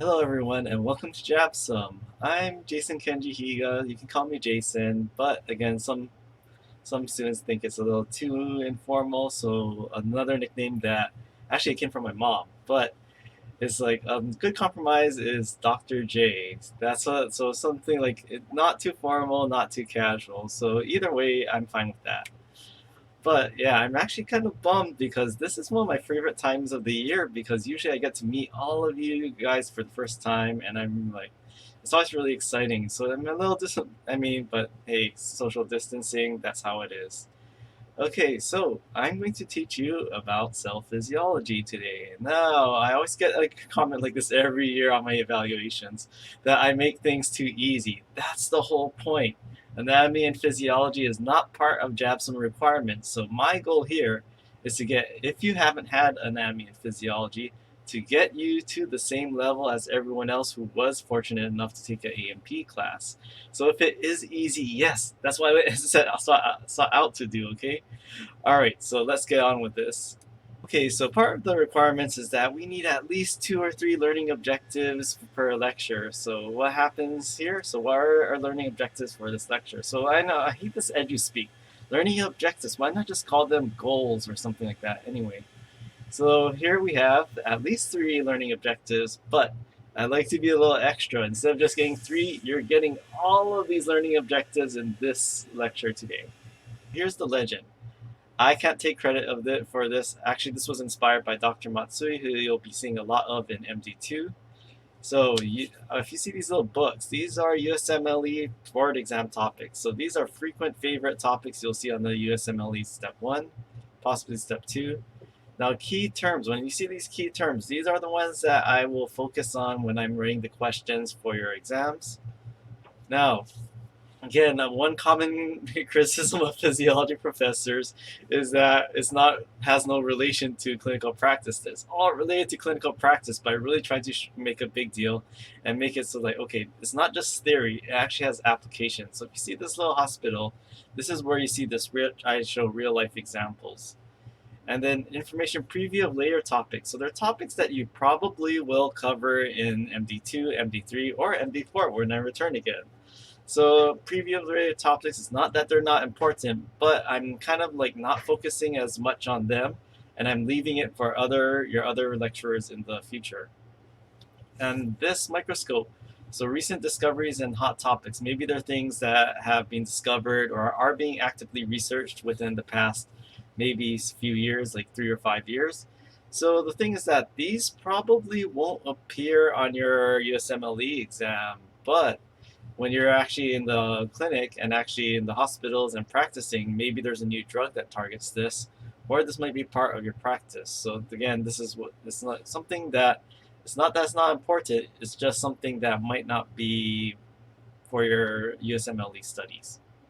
Hello everyone and welcome to JABSOM. I'm Jason Kenji Higa. You can call me Jason, but again, some students think it's a little too informal, so another nickname that actually came from my mom, but it's like good compromise is Dr. J. So something like not too formal, not too casual. So either way, I'm fine with that. But yeah, I'm actually kind of bummed because this is one of my favorite times of the year because usually I get to meet all of you guys for the first time and I'm like, it's always really exciting. So I'm a little but hey, social distancing, that's how it is. Okay, so I'm going to teach you about cell physiology today. Now, I always get a comment like this every year on my evaluations that I make things too easy. That's the whole point. Anatomy and physiology is not part of JABSOM requirements, so my goal here is to get, if you haven't had anatomy and physiology, to get you to the same level as everyone else who was fortunate enough to take an A&P class. So if it is easy, yes, that's what I sought out to do, okay? All right, so let's get on with this. Okay, so part of the requirements is that we need at least 2 or 3 learning objectives per lecture. So what happens here? So what are our learning objectives for this lecture? So I know, I hate this edu speak. Learning objectives, why not just call them goals or something like that anyway? So here we have at least 3 learning objectives, but I'd like to be a little extra. Instead of just getting 3, you're getting all of these learning objectives in this lecture today. Here's the legend. I can't take credit of it for this. Actually, this was inspired by Dr. Matsui, who you'll be seeing a lot of in MD2. So if you see these little books, these are USMLE board exam topics. So these are frequent favorite topics you'll see on the USMLE Step 1, possibly Step 2. Now, key terms, when you see these key terms, these are the ones that I will focus on when I'm writing the questions for your exams. Now, again, one common criticism of physiology professors is that it's not has no relation to clinical practice. It's all related to clinical practice by really trying to make a big deal and make it so like, okay, it's not just theory; it actually has application. So if you see this little hospital, this is where you see this real. I show real life examples. And then information preview of later topics. So they're topics that you probably will cover in MD2, MD3, or MD4 when I return again. So preview of related topics is not that they're not important, but I'm kind of like not focusing as much on them, and I'm leaving it for your other lecturers in the future. And this microscope, so recent discoveries and hot topics. Maybe they're things that have been discovered or are being actively researched within the past maybe few years, like 3 or 5 years. So the thing is that these probably won't appear on your USMLE exam, but when you're actually in the clinic and actually in the hospitals and practicing, maybe there's a new drug that targets this, or this might be part of your practice. So again, this is what it's not something that it's not that's not important. It's just something that might not be for your USMLE studies.